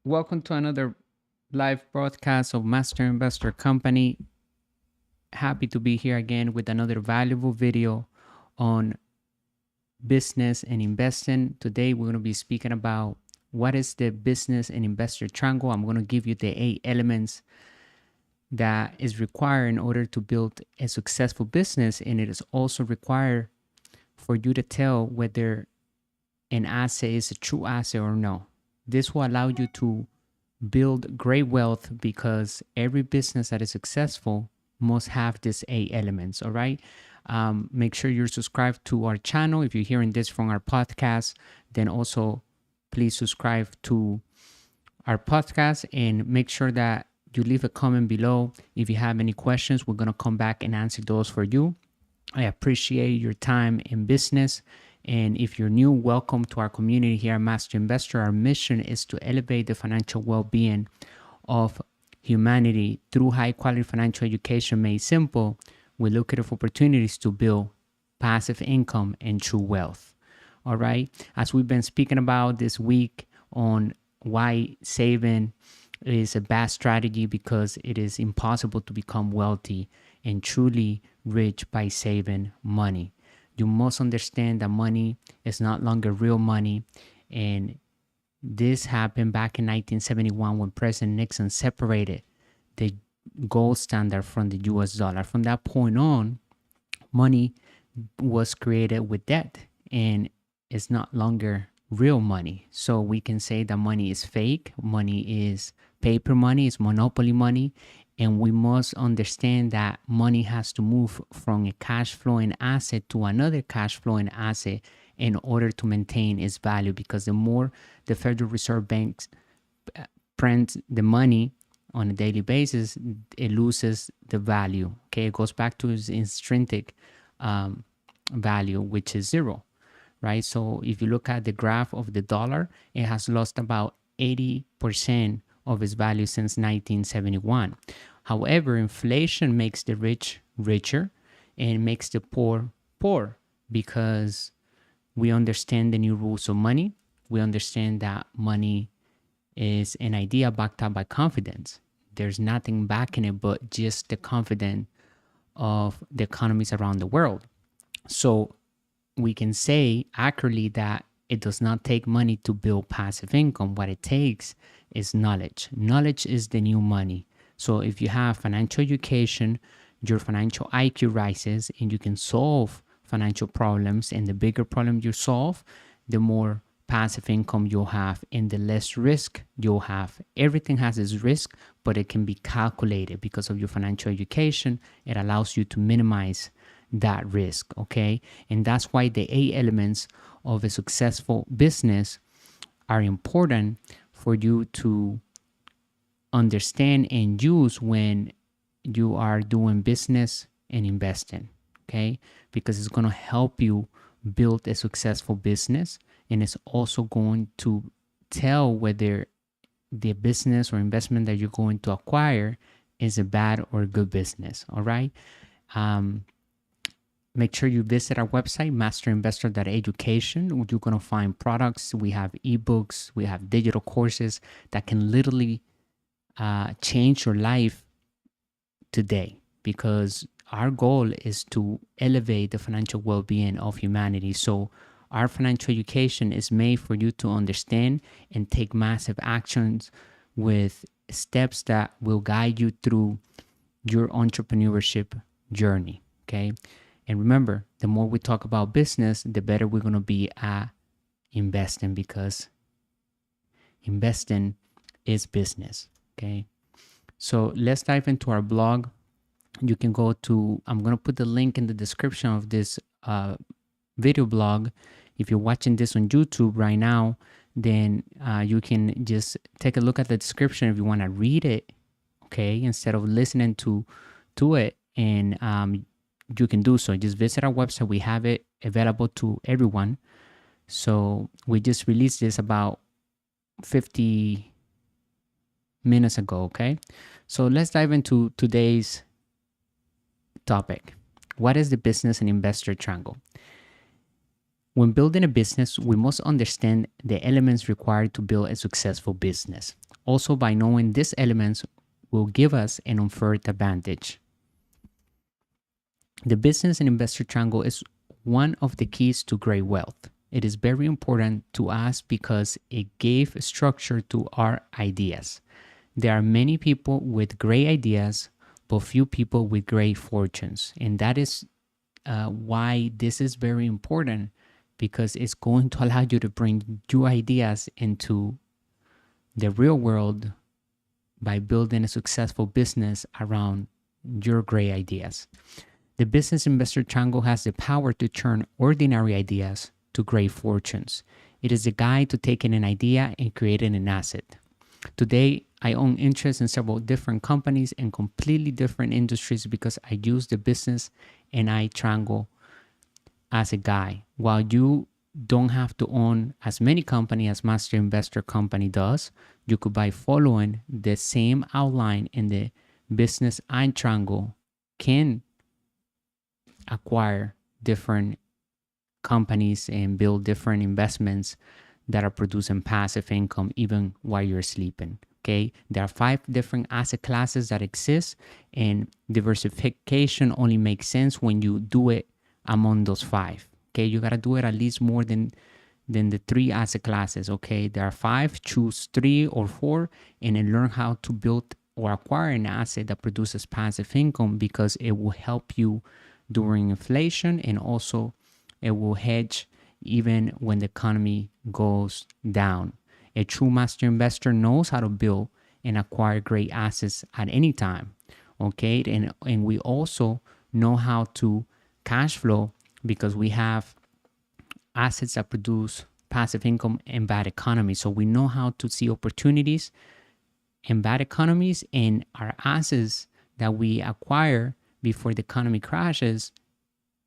Welcome to another live broadcast of Master Investor Company. Happy to be here again with another valuable video on business and investing. Today, we're going to be speaking about what is the business and investor triangle. I'm going to give you the 8 elements that is required in order to build a successful business, and it is also required for you to tell whether an asset is a true asset or no. This will allow you to build great wealth because every business that is successful must have these 8 elements. All right. Make sure you're subscribed to our channel. If you're hearing this from our podcast, then also please subscribe to our podcast and make sure that you leave a comment below. If you have any questions, we're going to come back and answer those for you. I appreciate your time in business. And if you're new, welcome to our community here at Master Investor. Our mission is to elevate the financial well-being of humanity through high-quality financial education made simple. We look at opportunities to build passive income and true wealth. All right. As we've been speaking about this week on why saving is a bad strategy, because it is impossible to become wealthy and truly rich by saving money. You must understand that money is not longer real money. And this happened back in 1971 when President Nixon separated the gold standard from the US dollar. From that point on, money was created with debt and it's not longer real money. So we can say that money is fake, money is paper money, it's monopoly money. And we must understand that money has to move from a cash flowing asset to another cash flowing asset in order to maintain its value, because the more the Federal Reserve Banks print the money on a daily basis, it loses the value. Okay, it goes back to its intrinsic value, which is zero, right? So if you look at the graph of the dollar, it has lost about 80% of its value since 1971. However, inflation makes the rich richer and makes the poor poor, because we understand the new rules of money. We understand that money is an idea backed up by confidence. There's nothing backing it but just the confidence of the economies around the world. So we can say accurately that it does not take money to build passive income. What it takes is knowledge. Knowledge is the new money. So if you have financial education, your financial IQ rises and you can solve financial problems. And the bigger problem you solve, the more passive income you'll have and the less risk you'll have. Everything has its risk, but it can be calculated because of your financial education. It allows you to minimize that risk. Okay. And that's why the 8 elements of a successful business are important for you to understand and use when you are doing business and investing. Okay, because it's going to help you build a successful business, and it's also going to tell whether the business or investment that you're going to acquire is a bad or a good business. All right. Make sure you visit our website, masterinvestor.education. You're going to find products. We have ebooks, we have digital courses that can literally change your life today, because our goal is to elevate the financial well-being of humanity. So our financial education is made for you to understand and take massive actions with steps that will guide you through your entrepreneurship journey. Okay. And remember, the more we talk about business, the better we're going to be at investing, because investing is business. Okay. So let's dive into our blog. You can go to, I'm going to put the link in the description of this video blog. If you're watching this on YouTube right now, then you can just take a look at the description if you want to read it. Okay. Instead of listening to it, and you can do so. Just visit our website. We have it available to everyone. So we just released this about 50 minutes ago. Okay. So let's dive into today's topic. What is the business and investor triangle? When building a business, we must understand the elements required to build a successful business. Also, by knowing these elements will give us an unfair advantage. The business and investor triangle is one of the keys to great wealth. It is very important to us because it gave structure to our ideas. There are many people with great ideas, but few people with great fortunes. And that is why this is very important, because it's going to allow you to bring your ideas into the real world by building a successful business around your great ideas. The business investor triangle has the power to turn ordinary ideas to great fortunes. It is a guide to taking an idea and creating an asset. Today, I own interests in several different companies and completely different industries because I use the business and I triangle as a guide. While you don't have to own as many companies as Master Investor Company does, you could, by following the same outline in the business and triangle, can acquire different companies and build different investments that are producing passive income even while you're sleeping. Okay, there are 5 different asset classes that exist, and diversification only makes sense when you do it among those 5. Okay, you got to do it at least more than the 3 asset classes. Okay, there are 5, choose 3 or 4, and then learn how to build or acquire an asset that produces passive income, because it will help you during inflation, and also it will hedge even when the economy goes down. A true master investor knows how to build and acquire great assets at any time. Okay, and we also know how to cash flow, because we have assets that produce passive income in bad economies. So we know how to see opportunities in bad economies, and our assets that we acquire before the economy crashes,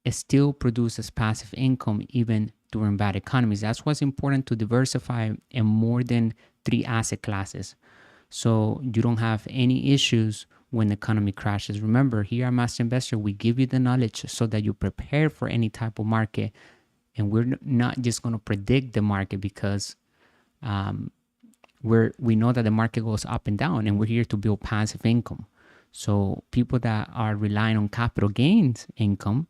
it still produces passive income even during bad economies. That's what's important, to diversify in more than 3 asset classes, so you don't have any issues when the economy crashes. Remember, here at Master Investor, we give you the knowledge so that you prepare for any type of market, and we're not just going to predict the market, because we know that the market goes up and down, and we're here to build passive income. So people that are relying on capital gains income,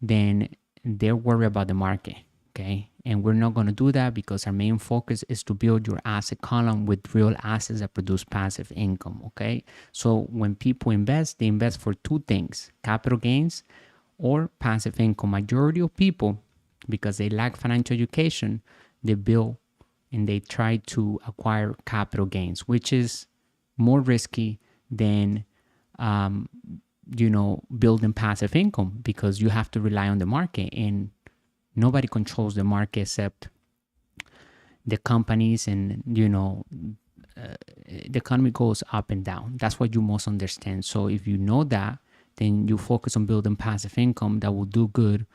then they're worried about the market. Okay, and we're not going to do that, because our main focus is to build your asset column with real assets that produce passive income. Okay, so when people invest, they invest for 2 things: capital gains or passive income. Majority of people, because they lack financial education, they build and they try to acquire capital gains, which is more risky than building passive income, because you have to rely on the market, and nobody controls the market except the companies, and the economy goes up and down. That's what you must understand. So if you know that, then you focus on building passive income that will do good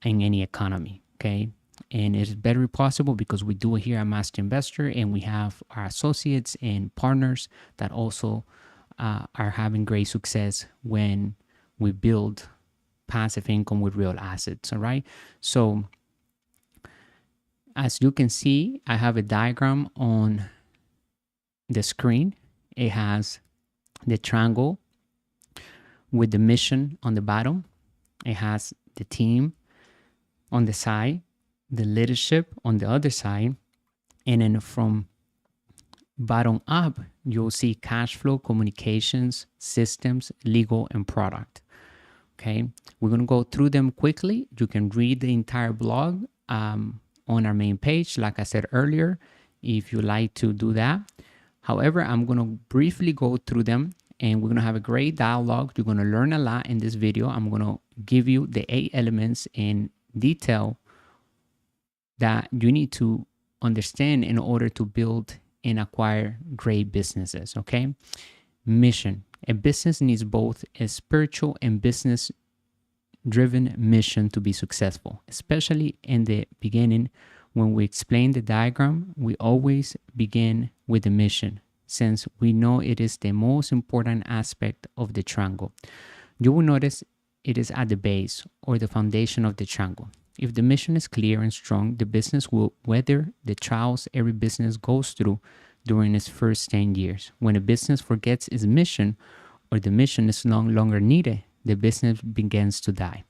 in any economy. Okay, and it's very possible, because we do it here at Master Investor, and we have our associates and partners that also are having great success when we build passive income with real assets. All right, so as you can see, I have a diagram on the screen. It has the triangle with the mission on the bottom. It has the team on the side, the leadership on the other side, and then from bottom up, you'll see cash flow, communications, systems, legal, and product. Okay, we're going to go through them quickly. You can read the entire blog on our main page, like I said earlier, if you like to do that. However, I'm going to briefly go through them, and we're going to have a great dialogue. You're going to learn a lot in this video. I'm going to give you the 8 elements in detail that you need to understand in order to build and acquire great businesses. Okay, mission. A business needs both a spiritual and business driven mission to be successful, especially in the beginning. When we explain the diagram, we always begin with the mission, since we know it is the most important aspect of the triangle. You will notice it is at the base, or the foundation of the triangle. If the mission is clear and strong, the business will weather the trials every business goes through during its first 10 years. When a business forgets its mission or the mission is no longer needed, the business begins to die.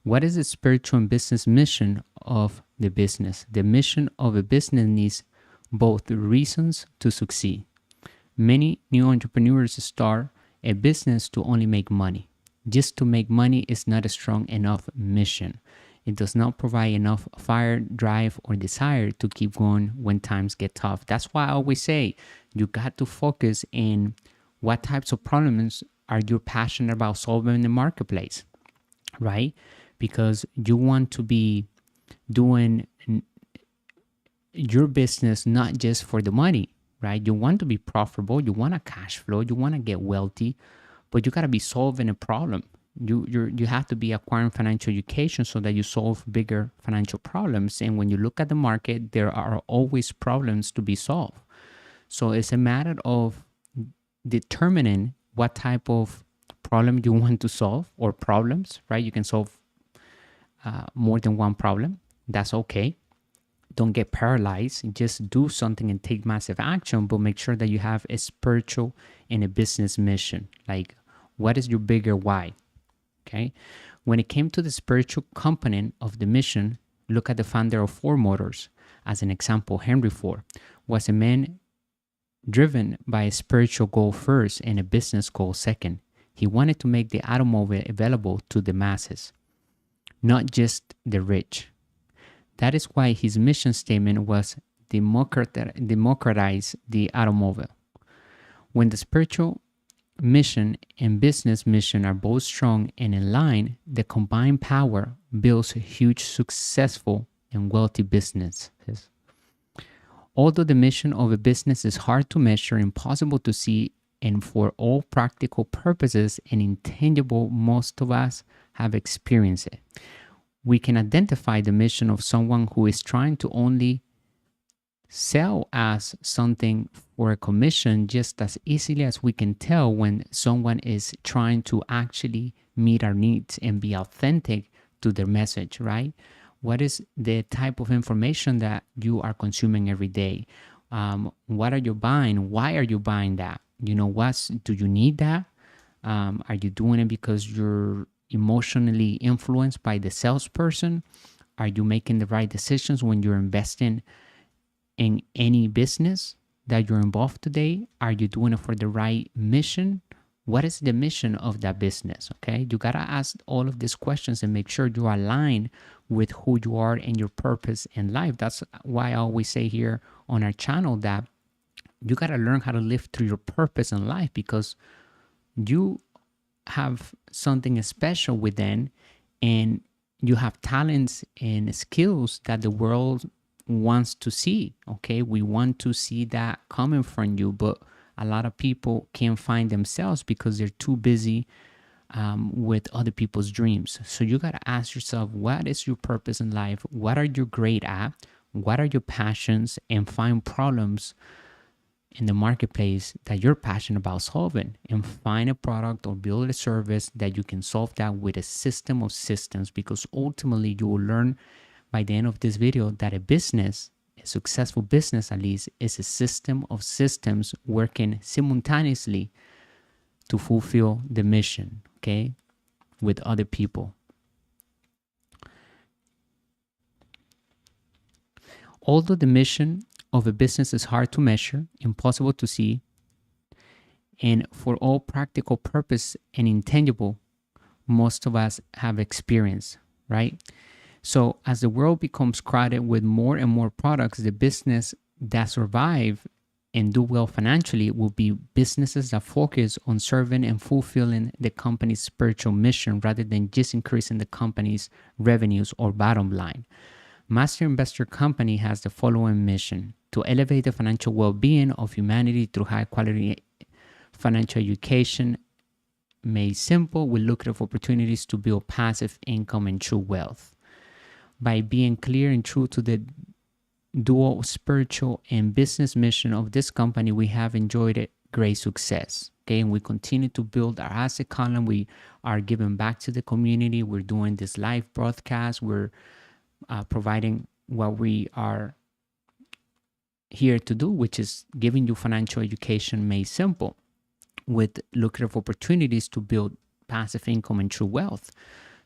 What is the spiritual and business mission of the business? The mission of a business needs both reasons to succeed. Many new entrepreneurs start a business to only make money. Just to make money is not a strong enough mission. It does not provide enough fire, drive, or desire to keep going when times get tough. That's why I always say you got to focus in what types of problems are you passionate about solving in the marketplace, right? Because you want to be doing your business not just for the money, right? You want to be profitable, you want a cash flow, you want to get wealthy, but you got to be solving a problem. You have to be acquiring financial education so that you solve bigger financial problems. And when you look at the market, there are always problems to be solved. So it's a matter of determining what type of problem you want to solve, or problems, right? You can solve more than one problem. That's okay. Don't get paralyzed. Just do something and take massive action, but make sure that you have a spiritual and a business mission. Like, what is your bigger why? Okay. When it came to the spiritual component of the mission, look at the founder of Ford Motors as an example. Henry Ford was a man driven by a spiritual goal first and a business goal second. He wanted to make the automobile available to the masses, not just the rich. That is why his mission statement was democratize the automobile. When the spiritual mission and business mission are both strong and in line, the combined power builds huge, successful, and wealthy businesses. Although the mission of a business is hard to measure, impossible to see, and for all practical purposes and intangible, most of us have experienced it. We can identify the mission of someone who is trying to only sell us something for a commission just as easily as we can tell when someone is trying to actually meet our needs and be authentic to their message, right? What is the type of information that you are consuming every day? What are you buying? Why are you buying that? Do you need that? Are you doing it because you're emotionally influenced by the salesperson? Are you making the right decisions when you're investing in any business that you're involved today? Are you doing it for the right mission? What is the mission of that business? Okay, you gotta ask all of these questions and make sure you align with who you are and your purpose in life. That's why I always say here on our channel that you gotta learn how to live through your purpose in life, because you have something special within, and you have talents and skills that the world wants to see. Okay, we want to see that coming from you, but a lot of people can't find themselves because they're too busy with other people's dreams. So you got to ask yourself, what is your purpose in life? What are you great at? What are your passions? And find problems in the marketplace that you're passionate about solving, and find a product or build a service that you can solve that with a system of systems, because ultimately you will learn by the end of this video that a business, a successful business at least, is a system of systems working simultaneously to fulfill the mission, okay, with other people. Although the mission of a business is hard to measure, impossible to see, and for all practical purpose and intangible, most of us have experienced, right? So as the world becomes crowded with more and more products, the business that survive and do well financially will be businesses that focus on serving and fulfilling the company's spiritual mission rather than just increasing the company's revenues or bottom line. Master Investor Company has the following mission: to elevate the financial well-being of humanity through high-quality financial education made simple with lucrative opportunities to build passive income and true wealth. By being clear and true to the dual spiritual and business mission of this company, we have enjoyed a great success. Okay, and we continue to build our asset column. We are giving back to the community. We're doing this live broadcast. We're providing what we are here to do, which is giving you financial education made simple with lucrative opportunities to build passive income and true wealth.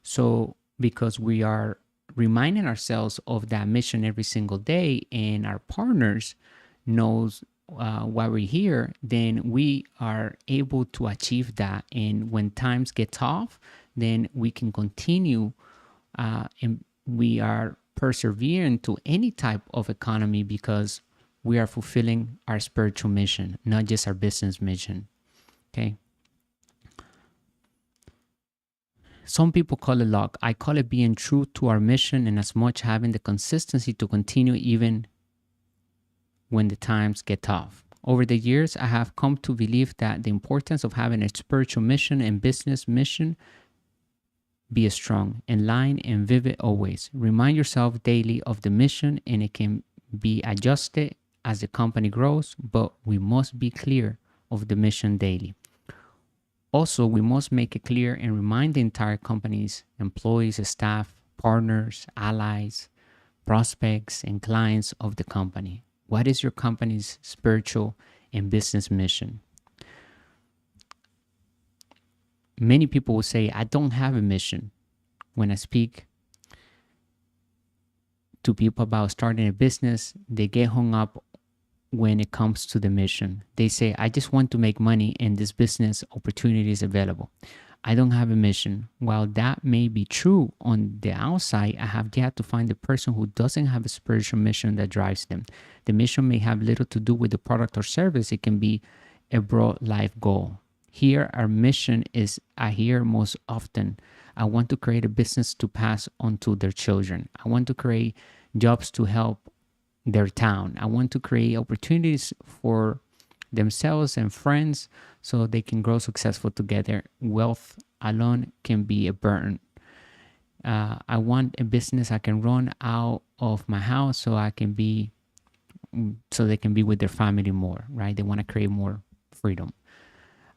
So, because we are reminding ourselves of that mission every single day, and our partners knows why we're here, then we are able to achieve that. And when times get tough, then we can continue and we are persevering to any type of economy because we are fulfilling our spiritual mission, not just our business mission. Okay. Some people call it luck. I call it being true to our mission and as much having the consistency to continue even when the times get tough. Over the years, I have come to believe that the importance of having a spiritual mission and business mission be strong, in line, and vivid always. Remind yourself daily of the mission, and it can be adjusted as the company grows, but we must be clear of the mission daily. Also, we must make it clear and remind the entire company's employees, staff, partners, allies, prospects, and clients of the company. What is your company's spiritual and business mission? Many people will say, I don't have a mission. When I speak to people about starting a business, they get hung up when it comes to the mission. They say, I just want to make money and this business opportunity is available. I don't have a mission. While that may be true on the outside, I have yet to find the person who doesn't have a spiritual mission that drives them. The mission may have little to do with the product or service. It can be a broad life goal. Here, our mission is, I hear most often, I want to create a business to pass on to their children. I want to create jobs to help their town. I want to create opportunities for themselves and friends so they can grow successful together. Wealth alone can be a burden. I want a business I can run out of my house so they can be with their family more, right? They want to create more freedom.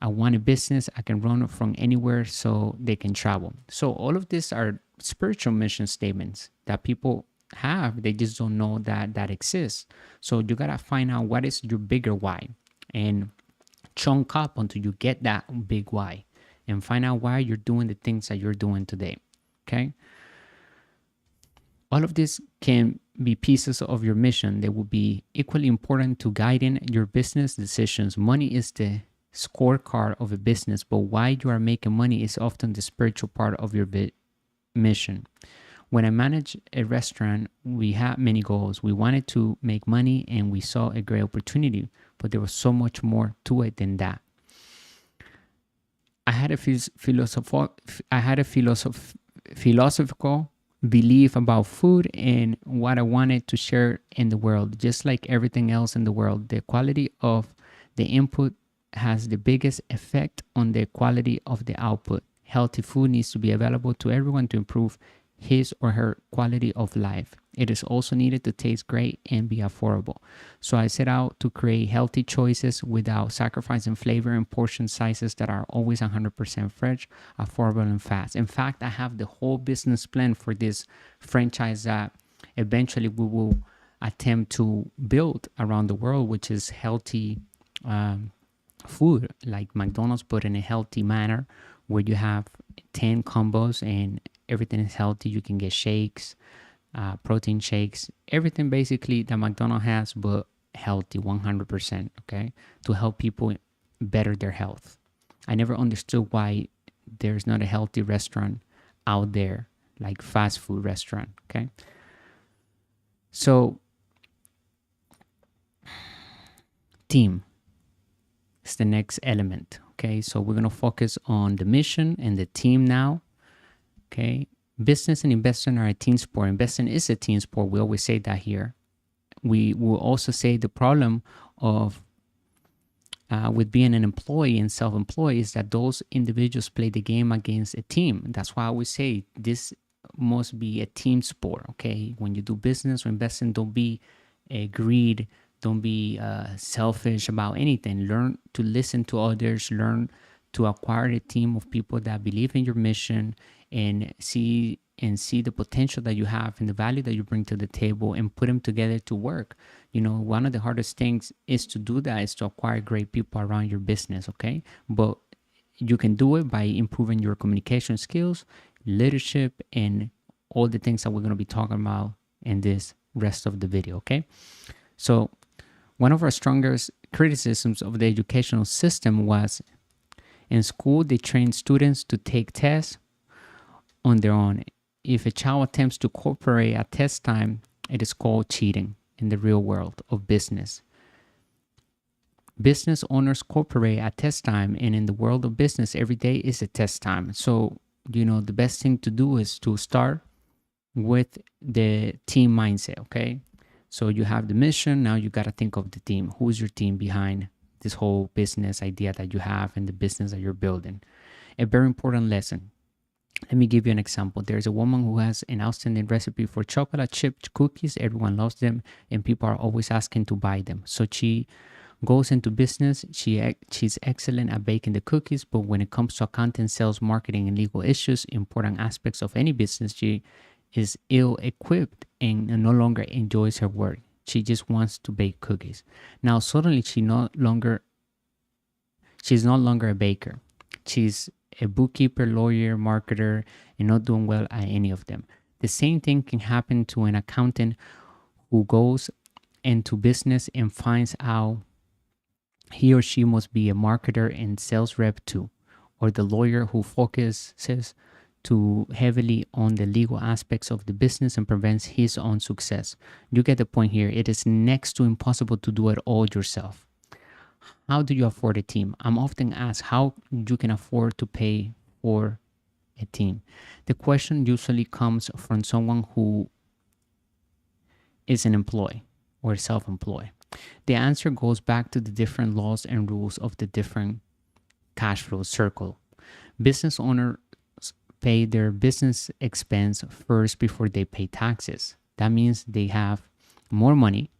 I want a business I can run from anywhere so they can travel. So all of these are spiritual mission statements that people have. They just don't know that exists. So you gotta find out what is your bigger why and chunk up until you get that big why and find out why you're doing the things that you're doing today. Okay. All of this can be pieces of your mission that will be equally important to guiding your business decisions. Money is the scorecard of a business, but why you are making money is often the spiritual part of your mission. When I managed a restaurant, we had many goals. We wanted to make money and we saw a great opportunity, but there was so much more to it than that. I had a philosophical belief about food and what I wanted to share in the world. Just like everything else in the world, the quality of the input has the biggest effect on the quality of the output. Healthy food needs to be available to everyone to improve his or her quality of life. It is also needed to taste great and be affordable. So I set out to create healthy choices without sacrificing flavor and portion sizes that are always 100% fresh, affordable, and fast. In fact, I have the whole business plan for this franchise that eventually we will attempt to build around the world, which is healthy food, like McDonald's, but in a healthy manner, where you have 10 combos and everything is healthy. You can get shakes, protein shakes, everything basically that McDonald's has, but healthy 100%, okay, to help people better their health. I never understood why there's not a healthy restaurant out there, like fast food restaurant, okay? So, team is the next element, okay? So we're going to focus on the mission and the team now. Okay, business and investing are a team sport. Investing is a team sport. We always say that here. We will also say the problem of with being an employee and self-employed is that those individuals play the game against a team. That's why I always say this must be a team sport. Okay, when you do business or investing, don't be greed. Don't be selfish about anything. Learn to listen to others. Learn to acquire a team of people that believe in your mission and see the potential that you have and the value that you bring to the table and put them together to work. One of the hardest things is to do that, is to acquire great people around your business, okay? But you can do it by improving your communication skills, leadership, and all the things that we're going to be talking about in this rest of the video, okay? So one of our strongest criticisms of the educational system was, in school they train students to take tests on their own. If a child attempts to cooperate at test time, it is called cheating in the real world of business. Business owners cooperate at test time, and in the world of business, every day is a test time. So, the best thing to do is to start with the team mindset, okay? So you have the mission, now you got to think of the team. Who's your team behind this whole business idea that you have and the business that you're building? A very important lesson. Let me give you an example. There's a woman who has an outstanding recipe for chocolate chip cookies. Everyone loves them, and people are always asking to buy them. So she goes into business. She's excellent at baking the cookies, but when it comes to accounting, sales, marketing, and legal issues, important aspects of any business, she is ill-equipped and no longer enjoys her work. She just wants to bake cookies. Now suddenly she's no longer a baker. She's a bookkeeper, lawyer, marketer, and not doing well at any of them. The same thing can happen to an accountant who goes into business and finds out he or she must be a marketer and sales rep too, or the lawyer who focuses too heavily on the legal aspects of the business and prevents his own success. You get the point here. It is next to impossible to do it all yourself. How do you afford a team? I'm often asked how you can afford to pay for a team. The question usually comes from someone who is an employee or self-employed. The answer goes back to the different laws and rules of the different cash flow circle. Business owners pay their business expense first before they pay taxes. That means they have more money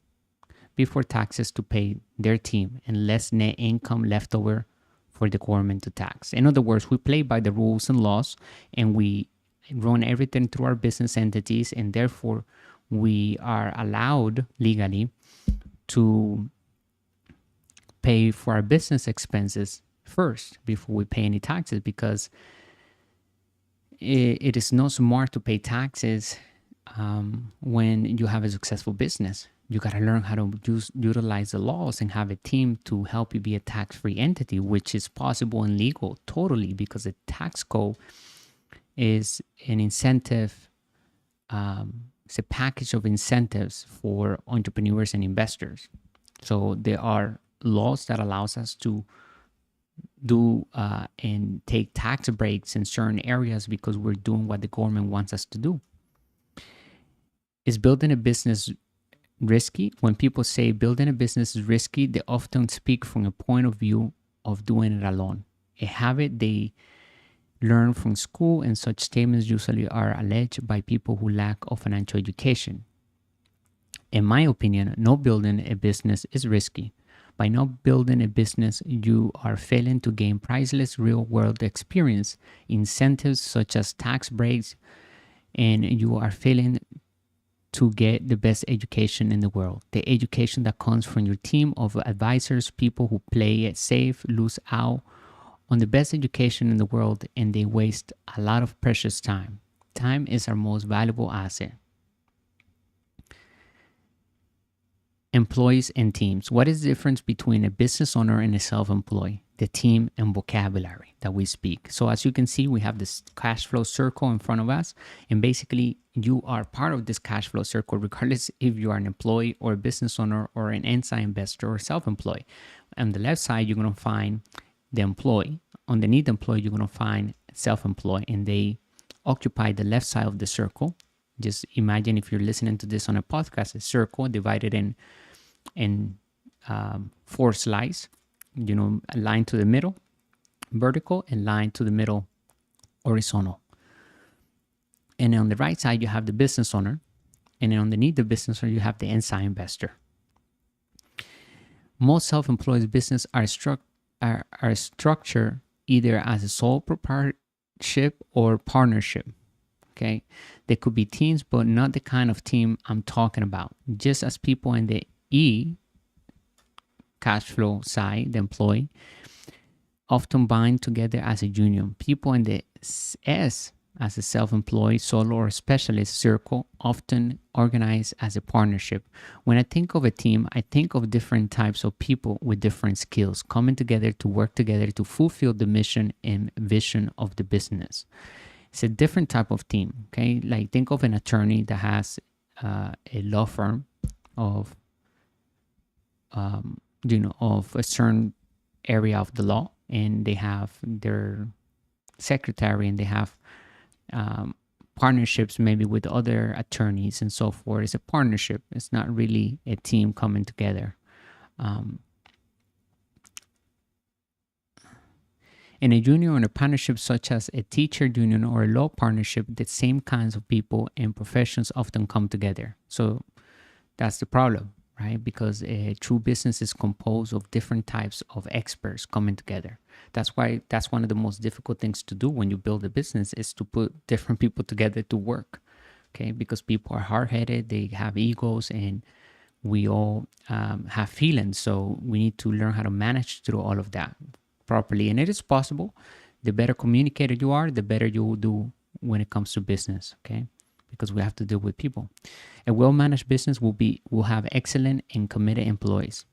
before taxes to pay their team and less net income left over for the government to tax. In other words, we play by the rules and laws, and we run everything through our business entities, and therefore we are allowed legally to pay for our business expenses first before we pay any taxes, because it is not smart to pay taxes when you have a successful business. You got to learn how to utilize the laws and have a team to help you be a tax-free entity, which is possible and legal totally, because the tax code is an incentive. It's a package of incentives for entrepreneurs and investors. So there are laws that allows us to do and take tax breaks in certain areas because we're doing what the government wants us to do. Is building a business risky? When people say building a business is risky, they often speak from a point of view of doing it alone, a habit they learn from school, and such statements usually are alleged by people who lack of financial education. In my opinion, not building a business is risky. By not building a business, you are failing to gain priceless real-world experience, incentives such as tax breaks, and you are failing to get the best education in the world. The education that comes from your team of advisors, people who play it safe, lose out on the best education in the world, and they waste a lot of precious time. Time is our most valuable asset. Employees and teams. What is the difference between a business owner and a self-employed? The team and vocabulary that we speak. So as you can see, we have this cash flow circle in front of us, and basically you are part of this cash flow circle regardless if you are an employee or a business owner or an inside investor or self-employed. On the left side, you're going to find the employee. Underneath the employee, you're going to find self-employed, and they occupy the left side of the circle. Just imagine, if you're listening to this on a podcast, a circle divided in 4 slices, a line to the middle, vertical, and line to the middle, horizontal. And on the right side, you have the business owner, and then underneath the business owner, you have the inside investor. Most self-employed businesses are structured either as a sole proprietorship or partnership. Okay, they could be teams, but not the kind of team I'm talking about. Just as people in the E cash flow side, the employee, often bind together as a union. People in the S as a self-employed, solo, or specialist circle often organize as a partnership. When I think of a team, I think of different types of people with different skills coming together to work together to fulfill the mission and vision of the business. It's a different type of team, okay? Like think of an attorney that has a law firm of, of a certain area of the law, and they have their secretary, and they have partnerships maybe with other attorneys and so forth. It's a partnership. It's not really a team coming together. In a union or a partnership such as a teacher union or a law partnership, the same kinds of people and professions often come together. So that's the problem, right? Because a true business is composed of different types of experts coming together. That's why that's one of the most difficult things to do when you build a business, is to put different people together to work, okay? Because people are hard-headed, they have egos, and we all have feelings. So we need to learn how to manage through all of that properly. And it is possible. The better communicator you are, the better you will do when it comes to business, okay? Because we have to deal with people. A well-managed business will have excellent and committed employees.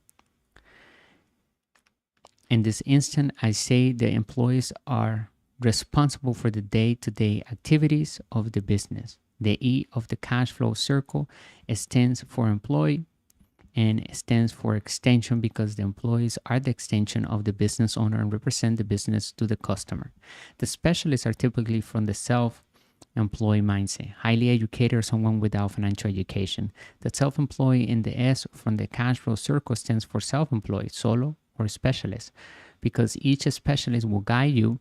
In this instant, I say the employees are responsible for the day-to-day activities of the business. The E of the cash flow circle stands for employee, and stands for extension, because the employees are the extension of the business owner and represent the business to the customer. The specialists are typically from the self-employed mindset, highly educated or someone without financial education. The self-employed in the S from the cash flow circle stands for self-employed, solo, or specialist, because each specialist will guide you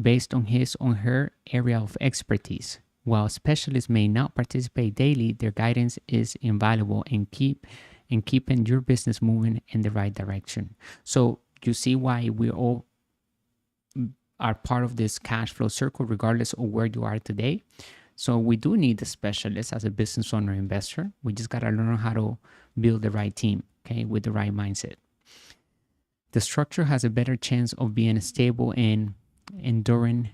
based on his or her area of expertise. While specialists may not participate daily, their guidance is invaluable in keeping your business moving in the right direction. So you see why we all are part of this cash flow circle, regardless of where you are today. So we do need a specialist as a business owner investor. We just got to learn how to build the right team, okay, with the right mindset. The structure has a better chance of being stable and enduring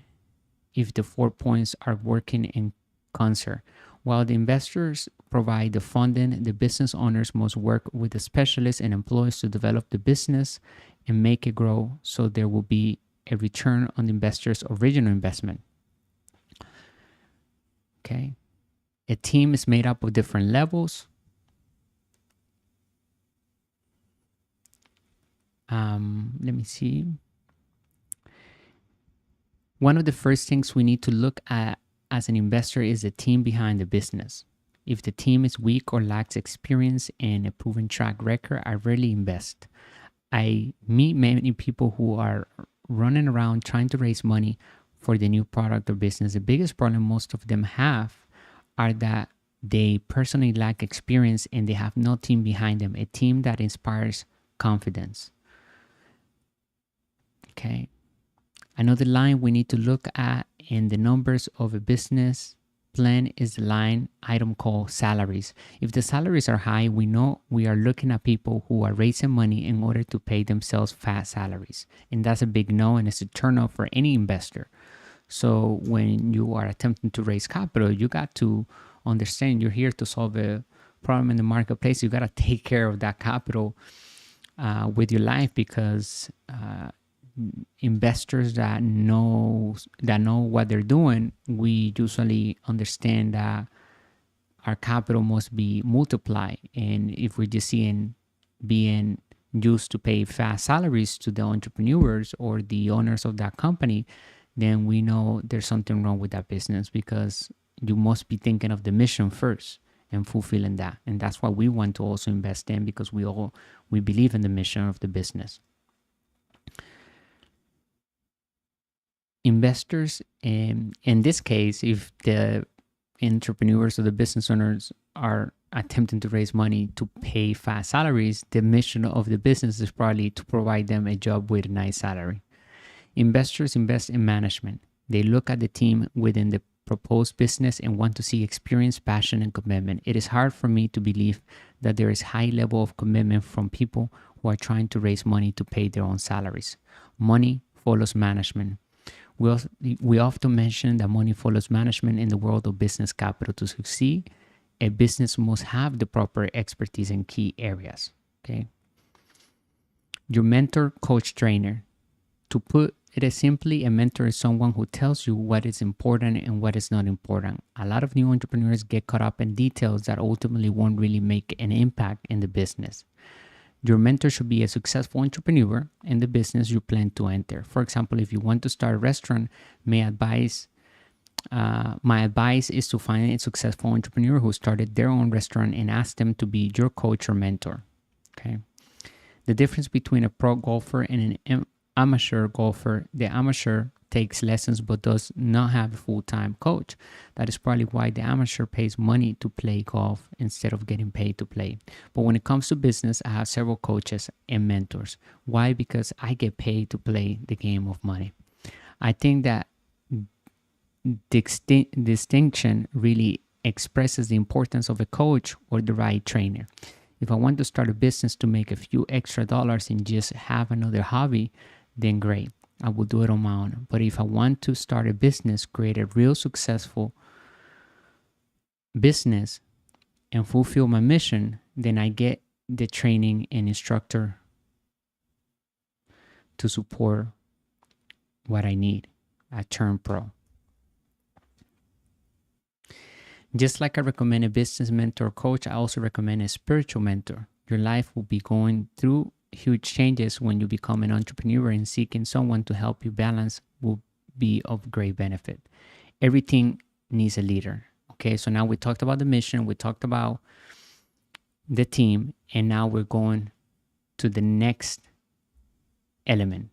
if the 4 points are working in concert. While the investors provide the funding, the business owners must work with the specialists and employees to develop the business and make it grow, so there will be a return on the investor's original investment. Okay. A team is made up of different levels. Let me see. One of the first things we need to look at as an investor is the team behind the business. If the team is weak or lacks experience and a proven track record, I rarely invest. I meet many people who are running around trying to raise money for the new product or business. The biggest problem most of them have are that they personally lack experience and they have no team behind them, a team that inspires confidence. Okay. Another line we need to look at in the numbers of a business plan is the line item called salaries. If the salaries are high, we know we are looking at people who are raising money in order to pay themselves fat salaries. And that's a big no, and it's a turn off for any investor. So when you are attempting to raise capital, you got to understand you're here to solve a problem in the marketplace. You got to take care of that capital with your life, because investors that know what they're doing, we usually understand that our capital must be multiplied. And if we're just being used to pay fast salaries to the entrepreneurs or the owners of that company, then we know there's something wrong with that business, because you must be thinking of the mission first and fulfilling that. And that's why we want to also invest in, because we believe in the mission of the business. Investors, in this case, if the entrepreneurs or the business owners are attempting to raise money to pay fast salaries, the mission of the business is probably to provide them a job with a nice salary. Investors invest in management. They look at the team within the proposed business and want to see experience, passion, and commitment. It is hard for me to believe that there is high level of commitment from people who are trying to raise money to pay their own salaries. Money follows management. We often mention that money follows management in the world of business capital. To succeed, a business must have the proper expertise in key areas. Okay. Your mentor, coach, trainer. To put it simply, a mentor is someone who tells you what is important and what is not important. A lot of new entrepreneurs get caught up in details that ultimately won't really make an impact in the business. Your mentor should be a successful entrepreneur in the business you plan to enter. For example, if you want to start a restaurant, my advice is to find a successful entrepreneur who started their own restaurant and ask them to be your coach or mentor. Okay. The difference between a pro golfer and an amateur golfer: the amateur takes lessons but does not have a full-time coach. That is probably why the amateur pays money to play golf instead of getting paid to play. But when it comes to business, I have several coaches and mentors. Why? Because I get paid to play the game of money. I think that distinction really expresses the importance of a coach or the right trainer. If I want to start a business to make a few extra dollars and just have another hobby, then great, I will do it on my own. But if I want to start a business, create a real successful business, and fulfill my mission, then I get the training and instructor to support what I need, a turn pro. Just like I recommend a business mentor coach, I also recommend a spiritual mentor. Your life will be going through huge changes when you become an entrepreneur, and seeking someone to help you balance will be of great benefit. Everything needs a leader. Okay, so now we talked about the mission, we talked about the team, and now we're going to the next element: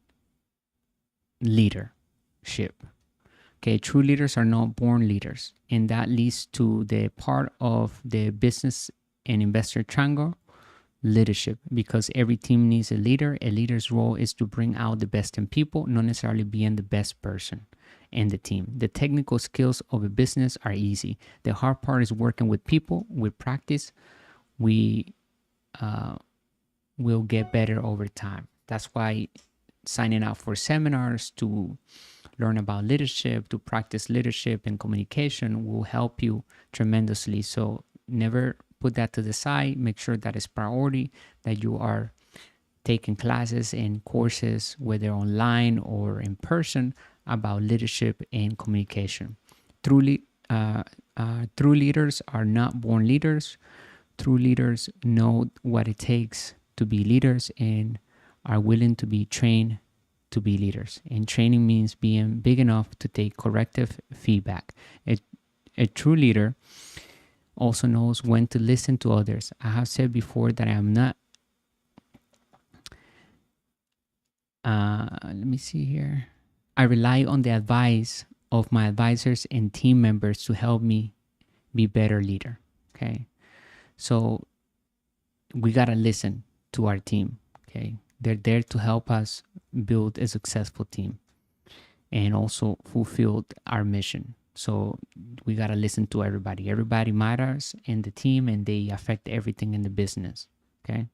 leadership. Okay, true leaders are not born leaders, and that leads to the part of the business and investor triangle: leadership. Because every team needs a leader. A leader's role is to bring out the best in people, not necessarily being the best person in the team. The technical skills of a business are easy. The hard part is working with people. With practice, we will get better over time. That's why signing up for seminars to learn about leadership, to practice leadership and communication will help you tremendously. So never put that to the side. Make sure that it's priority, that you are taking classes and courses, whether online or in person, about leadership and communication. True leaders are not born leaders. True leaders know what it takes to be leaders and are willing to be trained to be leaders. And training means being big enough to take corrective feedback. A true leader also knows when to listen to others. I have said before that I am not let me see here. I rely on the advice of my advisors and team members to help me be better leader. Okay, so we gotta listen to our team. Okay, they're there to help us build a successful team and also fulfill our mission. So we gotta listen to everybody. Everybody matters in the team, and they affect everything in the business. Okay.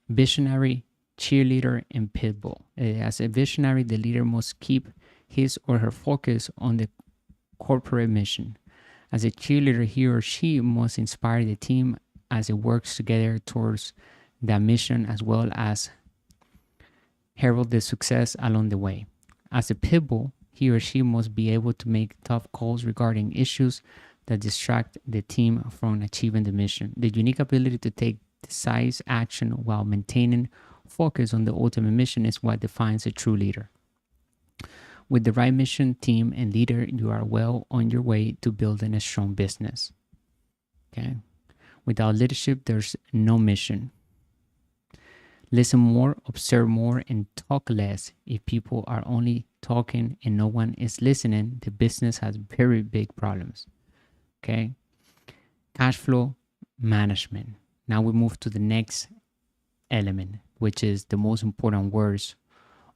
Visionary, cheerleader, and pitbull. As a visionary, the leader must keep his or her focus on the corporate mission. As a cheerleader, he or she must inspire the team as it works together towards that mission, as well as herald the success along the way. As a pitbull, he or she must be able to make tough calls regarding issues that distract the team from achieving the mission. The unique ability to take decisive action while maintaining focus on the ultimate mission is what defines a true leader. With the right mission, team, and leader, you are well on your way to building a strong business. Okay. Without leadership, there's no mission. Listen more, observe more, and talk less. If people are only talking and no one is listening, the business has very big problems. Okay. Cash flow management. Now we move to the next element, which is the most important words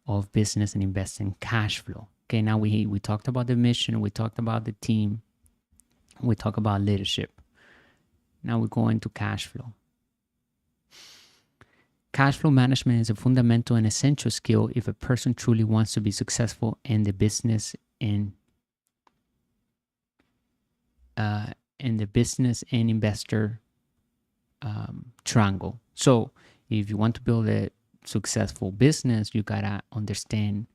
of business and investing: cash flow. Okay, now we talked about the mission, we talked about the team, we talked about leadership. Now we go into cash flow. Cash flow management is a fundamental and essential skill if a person truly wants to be successful in the business and investor triangle. So if you want to build a successful business, you gotta understand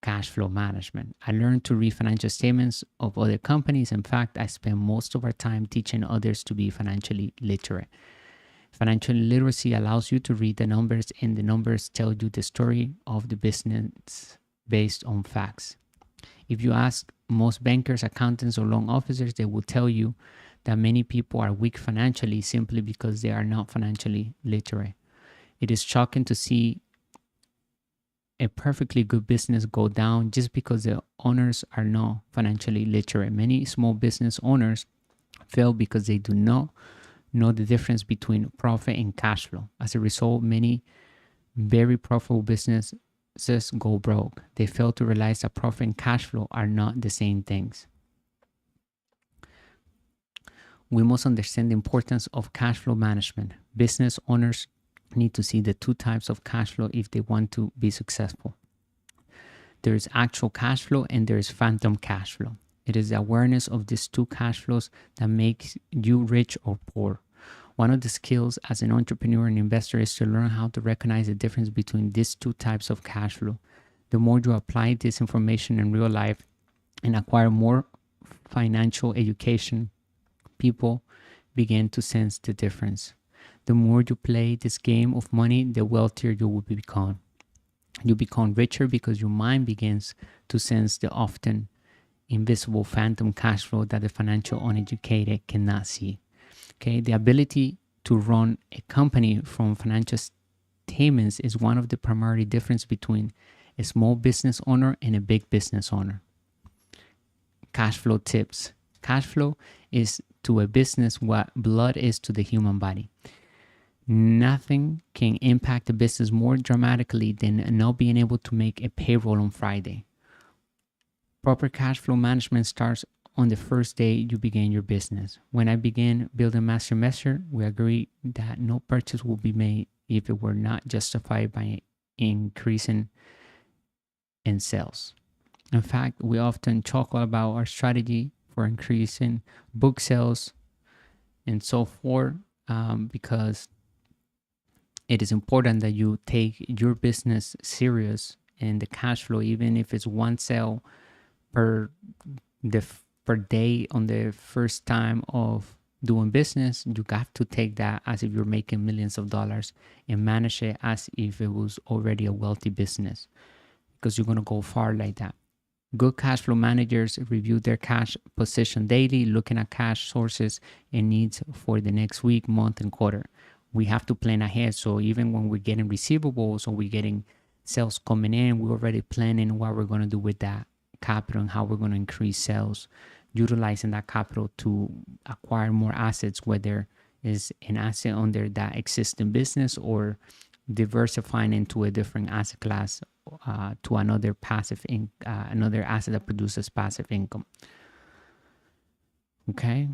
cash flow management. I learned to read financial statements of other companies. In fact, I spend most of our time teaching others to be financially literate. Financial literacy allows you to read the numbers, and the numbers tell you the story of the business based on facts. If you ask most bankers, accountants, or loan officers, they will tell you that many people are weak financially simply because they are not financially literate. It is shocking to see a perfectly good business go down just because the owners are not financially literate. Many small business owners fail because they do not know the difference between profit and cash flow. As a result, many very profitable businesses go broke. They fail to realize that profit and cash flow are not the same things. We must understand the importance of cash flow management. Business owners need to see the two types of cash flow if they want to be successful. There is actual cash flow and there is phantom cash flow. It is the awareness of these two cash flows that makes you rich or poor. One of the skills as an entrepreneur and investor is to learn how to recognize the difference between these two types of cash flow. The more you apply this information in real life and acquire more financial education, people begin to sense the difference. The more you play this game of money, the wealthier you will become. You become richer because your mind begins to sense the often invisible phantom cash flow that the financial uneducated cannot see. Okay, the ability to run a company from financial statements is one of the primary differences between a small business owner and a big business owner. Cash flow tips. Cash flow is to a business what blood is to the human body. Nothing can impact a business more dramatically than not being able to make a payroll on Friday. Proper cash flow management starts on the first day you begin your business. When I began building Master Investor, we agreed that no purchase will be made if it were not justified by increasing in sales. In fact, we often chuckle about our strategy for increasing book sales and so forth because it is important that you take your business serious, and the cash flow, even if it's one sale per day on the first time of doing business, you got to take that as if you're making millions of dollars and manage it as if it was already a wealthy business, because you're going to go far like that. Good cash flow managers review their cash position daily, looking at cash sources and needs for the next week, month, and quarter. We have to plan ahead. So even when we're getting receivables or we're getting sales coming in, we're already planning what we're going to do with that capital and how we're going to increase sales, utilizing that capital to acquire more assets, whether it's an asset under that existing business or diversifying into a different asset class to another another asset that produces passive income. Okay,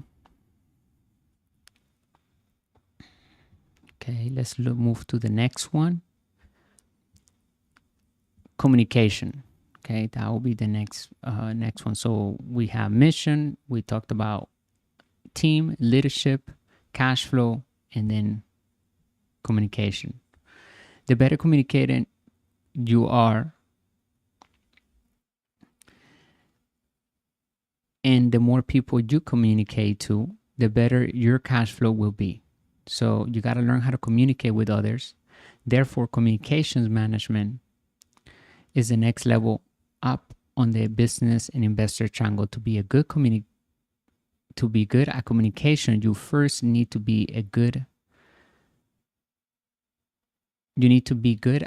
let's move to the next one. Communication. Okay, that will be the next one. So we have mission, we talked about team, leadership, cash flow, and then communication. The better communicator you are, and the more people you communicate to, the better your cash flow will be. So you got to learn how to communicate with others. Therefore, communications management is the next level up on the business and investor triangle. To be good at communication, you first need to be good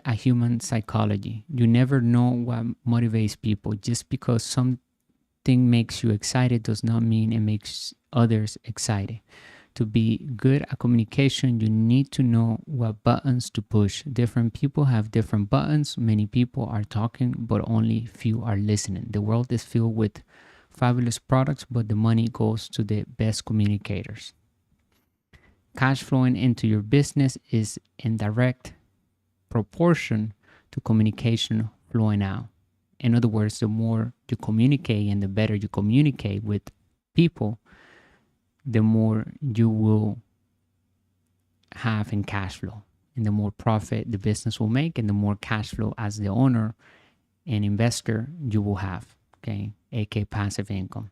at human psychology. You never know what motivates people. Just because something makes you excited does not mean it makes others excited. To be good at communication, you need to know what buttons to push. Different people have different buttons. Many people are talking, but only few are listening. The world is filled with fabulous products, but the money goes to the best communicators. Cash flowing into your business is in direct proportion to communication flowing out. In other words, the more you communicate and the better you communicate with people, the more you will have in cash flow, and the more profit the business will make, and the more cash flow as the owner and investor you will have, okay, aka passive income.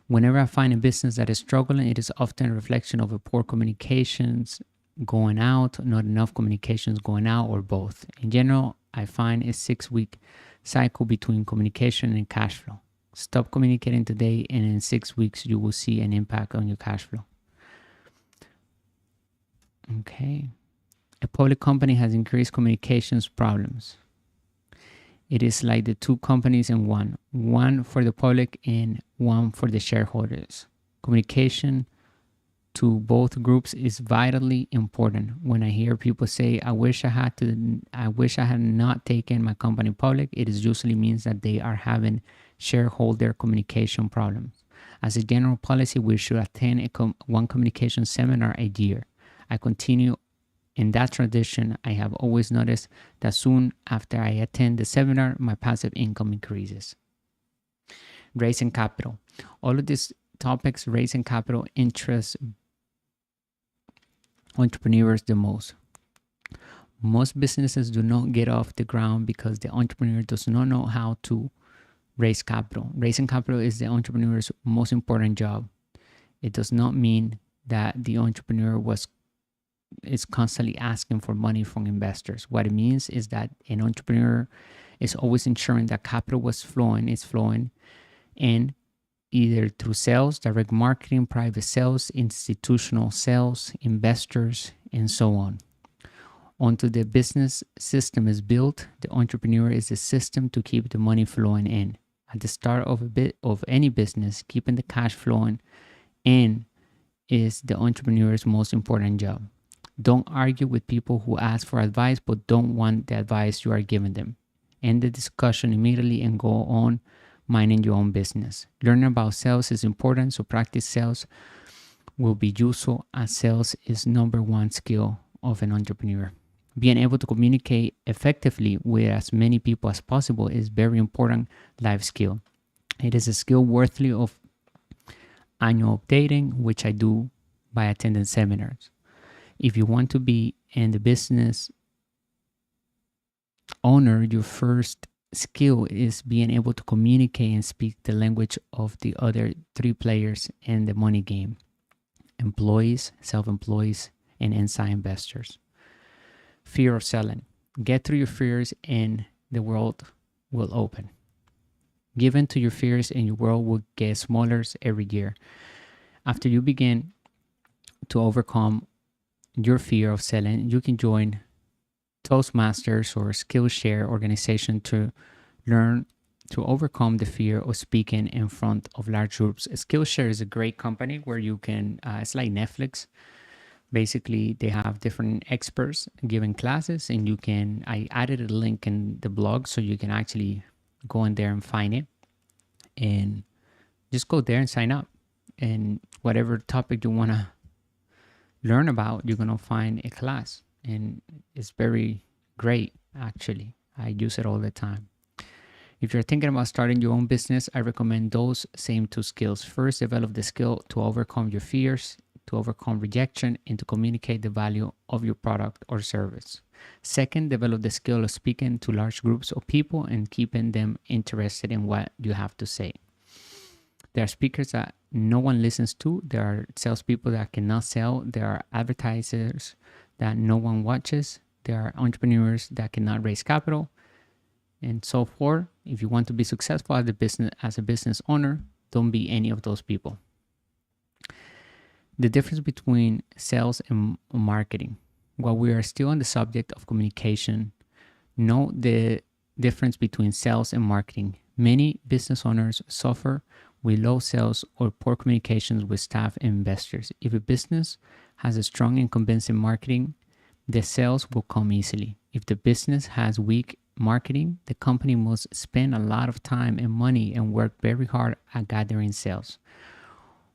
Whenever I find a business that is struggling, it is often a reflection of a poor communications going out, not enough communications going out, or both. In general, I find a 6-week cycle between communication and cash flow. Stop communicating today, and in 6 weeks, you will see an impact on your cash flow. Okay. A public company has increased communications problems. It is like the two companies in one for the public and one for the shareholders. Communication to both groups is vitally important. When I hear people say, I wish I had not taken my company public, it is usually means that they are having shareholder communication problems. As a general policy, we should attend one communication seminar a year. I continue in that tradition. I have always noticed that soon after I attend the seminar, my passive income increases. Raising capital. All of these topics, raising capital, interest entrepreneurs the most. Most businesses do not get off the ground because the entrepreneur does not know how to raise capital. Raising capital is the entrepreneur's most important job. It does not mean that the entrepreneur is constantly asking for money from investors. What it means is that an entrepreneur is always ensuring that capital is flowing, and either through sales, direct marketing, private sales, institutional sales, investors, and so on. Onto the business system is built, the entrepreneur is the system to keep the money flowing in. At the start of any business, keeping the cash flowing in is the entrepreneur's most important job. Don't argue with people who ask for advice but don't want the advice you are giving them. End the discussion immediately and go on minding your own business. Learning about sales is important, so practice sales will be useful, as sales is number one skill of an entrepreneur. Being able to communicate effectively with as many people as possible is very important life skill. It is a skill worthy of annual updating, which I do by attending seminars. If you want to be in the business owner, your first skill is being able to communicate and speak the language of the other three players in the money game: employees, self-employees, and inside investors. Fear of selling. Get through your fears and the world will open. Give in to your fears and your world will get smaller every year. After you begin to overcome your fear of selling, you can join Toastmasters or Skillshare organization to learn to overcome the fear of speaking in front of large groups. Skillshare is a great company where you can, it's like Netflix. Basically, they have different experts giving classes, and I added a link in the blog so you can actually go in there and find it. And just go there and sign up. And whatever topic you want to learn about, you're going to find a class. And it's very great, actually. I use it all the time. If you're thinking about starting your own business, I recommend those same two skills. First, develop the skill to overcome your fears, to overcome rejection, and to communicate the value of your product or service. Second, develop the skill of speaking to large groups of people and keeping them interested in what you have to say. There are speakers that no one listens to. There are salespeople that cannot sell. There are advertisers that no one watches. There are entrepreneurs that cannot raise capital, and so forth. If you want to be successful as a business owner, don't be any of those people. The difference between sales and marketing. While we are still on the subject of communication, know the difference between sales and marketing. Many business owners suffer with low sales or poor communications with staff and investors. If a business has a strong and convincing marketing, the sales will come easily. If the business has weak marketing, the company must spend a lot of time and money and work very hard at gathering sales.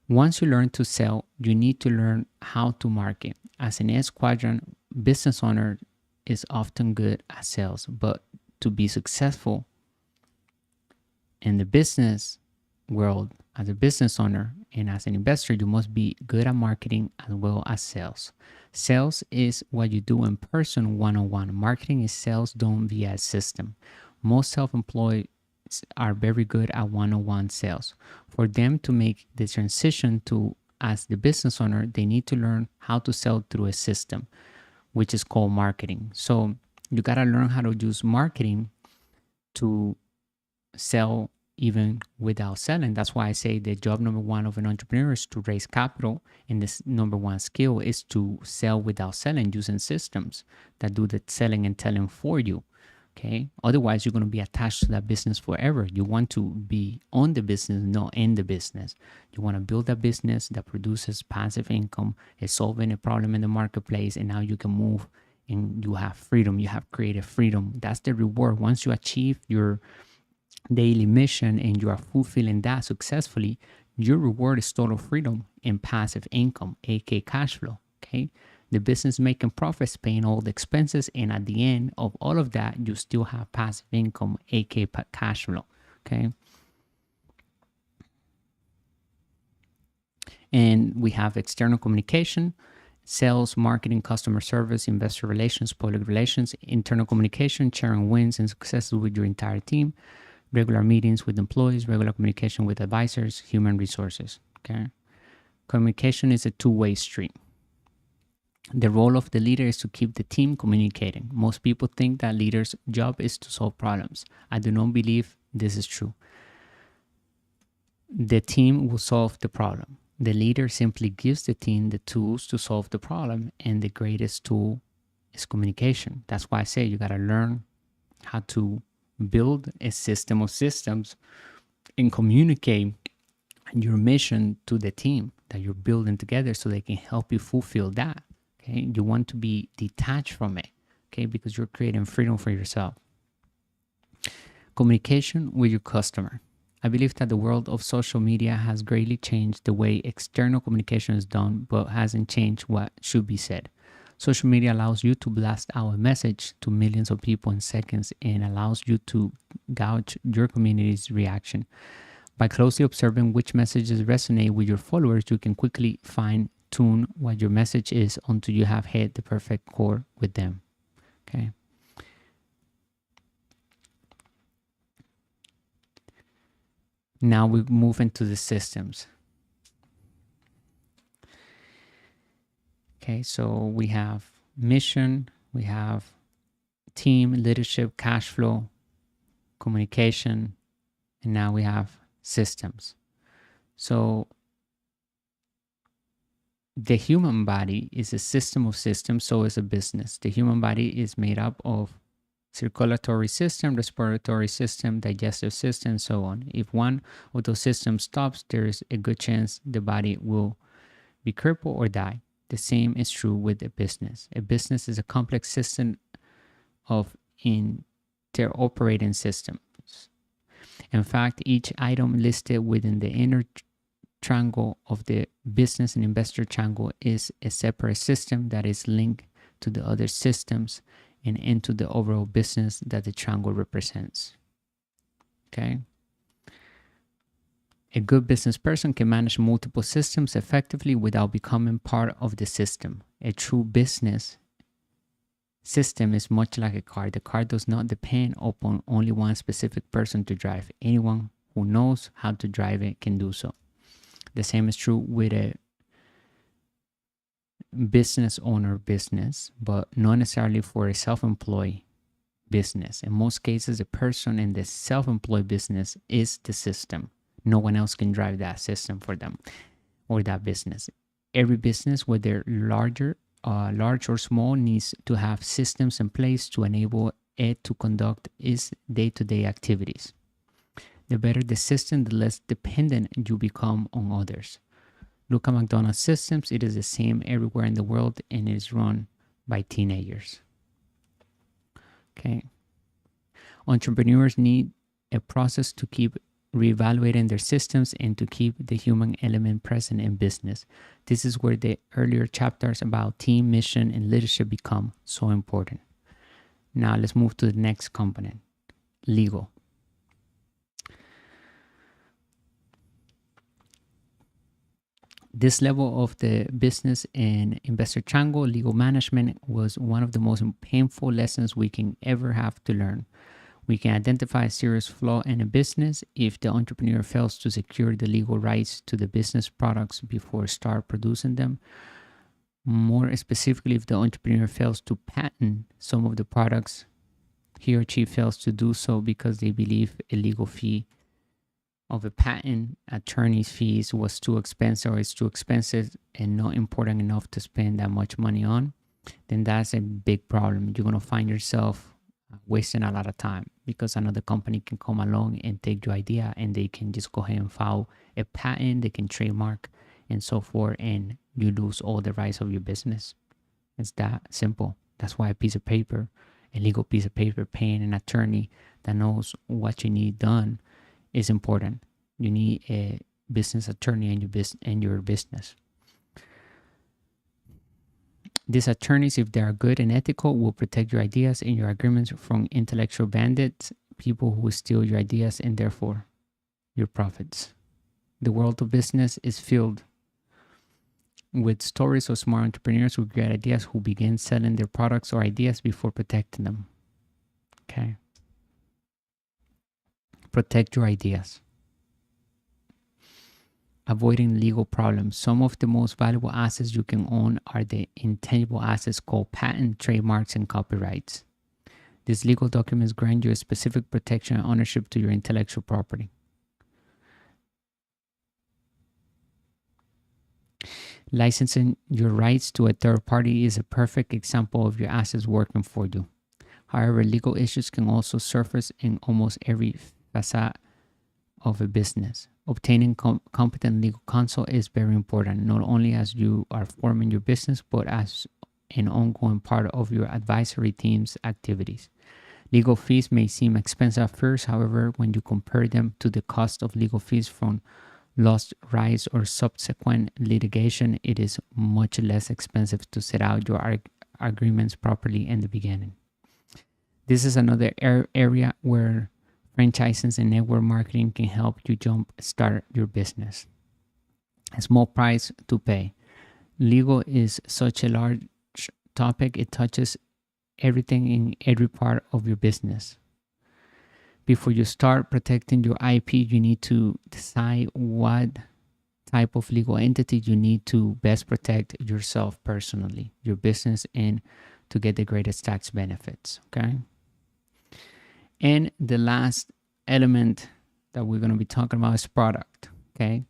Once you learn to sell, you need to learn how to market. As an S quadrant business owner is often good at sales, but to be successful in the business world as a business owner and as an investor, you must be good at marketing as well as sales. Sales is what you do in person one-on-one. Marketing is sales done via a system. Most self-employed are very good at one-on-one sales. For them to make the transition to as the business owner, they need to learn how to sell through a system, which is called marketing. So you got to learn how to use marketing to sell even without selling. That's why I say the job number one of an entrepreneur is to raise capital, and this number one skill is to sell without selling, using systems that do the selling and telling for you. Okay, otherwise you're going to be attached to that business forever. You want to be on the business, not in the business. You want to build a business that produces passive income, is solving a problem in the marketplace, and now you can move and you have freedom. You have creative freedom. That's the reward. Once you achieve your daily mission and you are fulfilling that successfully, your reward is total freedom and passive income, aka cash flow. Okay, the business making profits, paying all the expenses, and at the end of all of that, you still have passive income, aka cash flow. Okay, and we have external communication, sales, marketing, customer service, investor relations, public relations, internal communication, sharing wins and successes with your entire team, regular meetings with employees, regular communication with advisors, human resources. Okay, communication is a two-way street. The role of the leader is to keep the team communicating. Most people think that leaders' job is to solve problems. I do not believe this is true. The team will solve the problem. The leader simply gives the team the tools to solve the problem, and the greatest tool is communication. That's why I say you got to learn how to build a system of systems and communicate your mission to the team that you're building together so they can help you fulfill that. Okay, you want to be detached from it, okay, because you're creating freedom for yourself. Communication with your customer. I believe that the world of social media has greatly changed the way external communication is done, but hasn't changed what should be said. Social media allows you to blast out a message to millions of people in seconds and allows you to gauge your community's reaction. By closely observing which messages resonate with your followers, you can quickly fine-tune what your message is until you have hit the perfect chord with them. Okay. Now we move into the systems. Okay, so we have mission, we have team, leadership, cash flow, communication, and now we have systems. So the human body is a system of systems, so is a business. The human body is made up of circulatory system, respiratory system, digestive system, and so on. If one of those systems stops, there is a good chance the body will be crippled or die. The same is true with a business. A business is a complex system of interoperating systems. In fact, each item listed within the inner triangle of the business and investor triangle is a separate system that is linked to the other systems and into the overall business that the triangle represents. Okay. A good business person can manage multiple systems effectively without becoming part of the system. A true business system is much like a car. The car does not depend upon only one specific person to drive. Anyone who knows how to drive it can do so. The same is true with a business owner business, but not necessarily for a self-employed business. In most cases, the person in the self-employed business is the system. No one else can drive that system for them or that business. Every business, whether large or small, needs to have systems in place to enable it to conduct its day-to-day activities. The better the system, the less dependent you become on others. Look at McDonald's systems. It is the same everywhere in the world, and it is run by teenagers. Okay. Entrepreneurs need a process to keep reevaluating their systems and to keep the human element present in business. This is where the earlier chapters about team, mission, and leadership become so important. Now let's move to the next component, legal. This level of the business and investor triangle, legal management, was one of the most painful lessons we can ever have to learn. We can identify a serious flaw in a business if the entrepreneur fails to secure the legal rights to the business products before start producing them. More specifically, if the entrepreneur fails to patent some of the products, he or she fails to do so because they believe a legal fee of a patent attorney's fees was too expensive, or it's too expensive and not important enough to spend that much money on, then that's a big problem. You're going to find yourself wasting a lot of time because another company can come along and take your idea and they can just go ahead and file a patent, they can trademark and so forth, and you lose all the rights of your business. It's that simple. That's why a piece of paper, a legal piece of paper, paying an attorney that knows what you need done is important. You need a business attorney in your business. These attorneys, if they are good and ethical, will protect your ideas and your agreements from intellectual bandits, people who steal your ideas and therefore your profits. The world of business is filled with stories of smart entrepreneurs with great ideas who begin selling their products or ideas before protecting them. Okay. Protect your ideas. Avoiding legal problems. Some of the most valuable assets you can own are the intangible assets called patent, trademarks, and copyrights. These legal documents grant you a specific protection and ownership to your intellectual property. Licensing your rights to a third party is a perfect example of your assets working for you. However, legal issues can also surface in almost every facet of a business. Obtaining competent legal counsel is very important, not only as you are forming your business, but as an ongoing part of your advisory team's activities. Legal fees may seem expensive at first, however, when you compare them to the cost of legal fees from lost rights or subsequent litigation, it is much less expensive to set out your agreements properly in the beginning. This is another area where franchising and network marketing can help you start your business. A small price to pay. Legal is such a large topic, it touches everything in every part of your business. Before you start protecting your IP, you need to decide what type of legal entity you need to best protect yourself personally, your business, and to get the greatest tax benefits. Okay. And the last element that we're going to be talking about is product. Okay.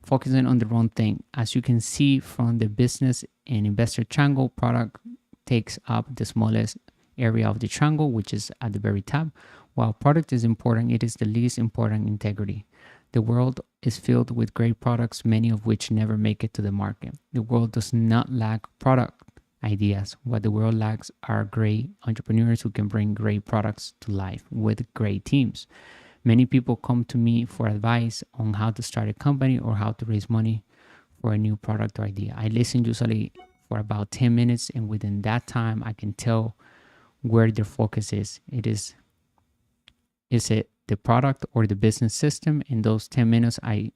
Focusing on the wrong thing. As you can see from the business and investor triangle, product takes up the smallest area of the triangle, which is at the very top. While product is important, it is the least important integrity. The world is filled with great products, many of which never make it to the market. The world does not lack product ideas. What the world lacks are great entrepreneurs who can bring great products to life with great teams. Many people come to me for advice on how to start a company or how to raise money for a new product or idea. I listen usually for about 10 minutes, and within that time, I can tell where their focus is. Is it the product or the business system? In those 10 minutes, I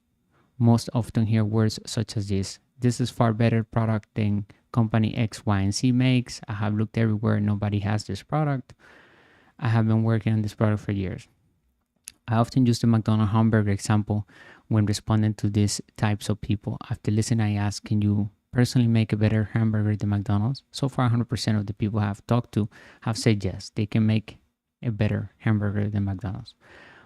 most often hear words such as this. This is far better product than company X, Y, and Z makes. I have looked everywhere. Nobody has this product. I have been working on this product for years. I often use the McDonald's hamburger example when responding to these types of people. After listening, I ask, can you personally make a better hamburger than McDonald's? So far, 100% of the people I have talked to have said yes, they can make a better hamburger than McDonald's.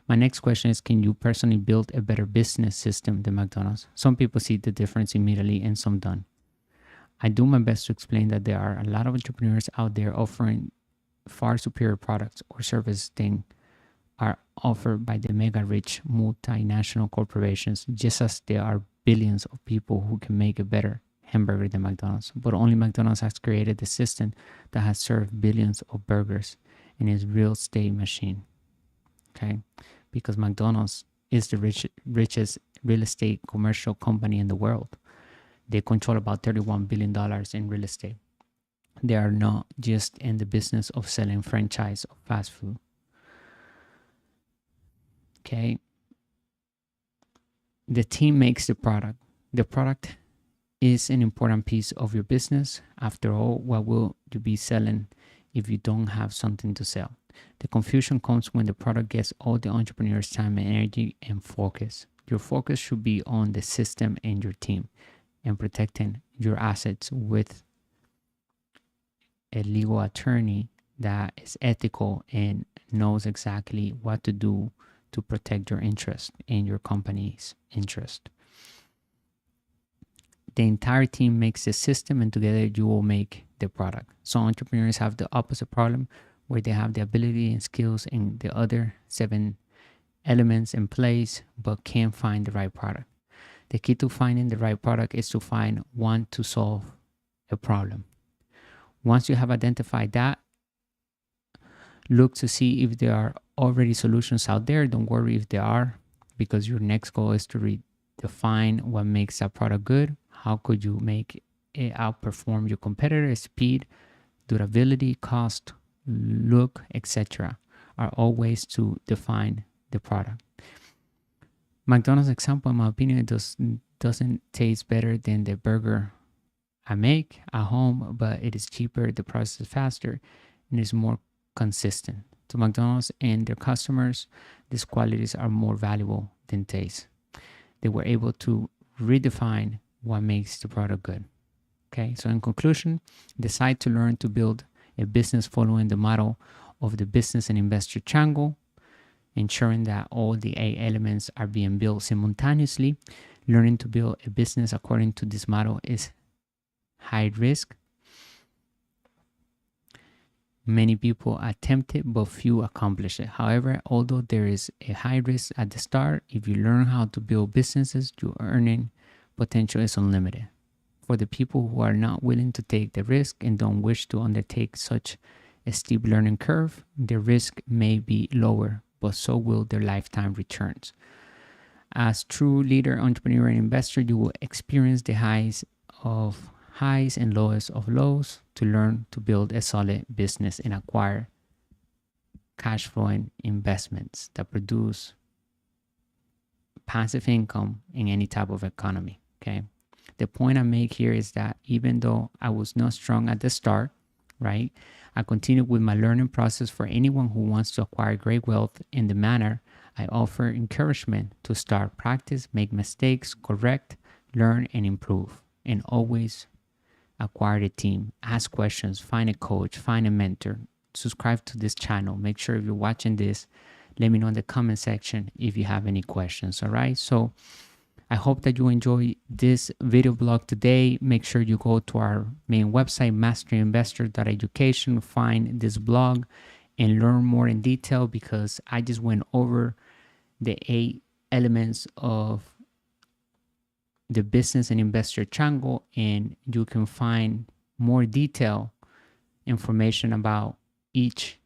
My next question is, can you personally build a better business system than McDonald's? Some people see the difference immediately and some don't. I do my best to explain that there are a lot of entrepreneurs out there offering far superior products or services than are offered by the mega rich multinational corporations, just as there are billions of people who can make a better hamburger than McDonald's. But only McDonald's has created the system that has served billions of burgers in its real estate machine. Okay, because McDonald's is the richest real estate commercial company in the world. They control about $31 billion in real estate. They are not just in the business of selling franchise of fast food. Okay. The team makes the product. The product is an important piece of your business. After all, what will you be selling if you don't have something to sell? The confusion comes when the product gets all the entrepreneur's time and energy and focus. Your focus should be on the system and your team and protecting your assets with a legal attorney that is ethical and knows exactly what to do to protect your interest and your company's interest. The entire team makes the system, and together you will make the product. So entrepreneurs have the opposite problem, where they have the ability and skills in the other 7 elements in place but can't find the right product. The key to finding the right product is to find one to solve a problem. Once you have identified that, look to see if there are already solutions out there. Don't worry if there are, because your next goal is to redefine what makes that product good. How could you make it outperform your competitor? Speed, durability, cost, look, etc. are all ways to define the product. McDonald's example, in my opinion, doesn't taste better than the burger I make at home, but it is cheaper, the process is faster, and is more consistent. To McDonald's and their customers, these qualities are more valuable than taste. They were able to redefine what makes the product good. Okay, so in conclusion, decide to learn to build a business following the model of the business and investor triangle, ensuring that all the 8 elements are being built simultaneously. Learning to build a business according to this model is high risk. Many people attempt it, but few accomplish it. However, although there is a high risk at the start, if you learn how to build businesses, your earning potential is unlimited. For the people who are not willing to take the risk and don't wish to undertake such a steep learning curve, the risk may be lower, but so will their lifetime returns. As true leader, entrepreneur, and investor, you will experience the highs and lowest of lows to learn to build a solid business and acquire cash flowing investments that produce passive income in any type of economy. Okay. The point I make here is that even though I was not strong at the start, right, I continued with my learning process. For anyone who wants to acquire great wealth in the manner I offer, encouragement to start, practice, make mistakes, correct, learn, and improve, and always acquire a team, ask questions, find a coach, find a mentor, subscribe to this channel. Make sure if you're watching this, let me know in the comment section if you have any questions. All right. So I hope that you enjoy this video blog today. Make sure you go to our main website, MASTERINVESTOR.education, find this blog and learn more in detail, because I just went over the 8 elements of the business and investor triangle, and you can find more detailed information about each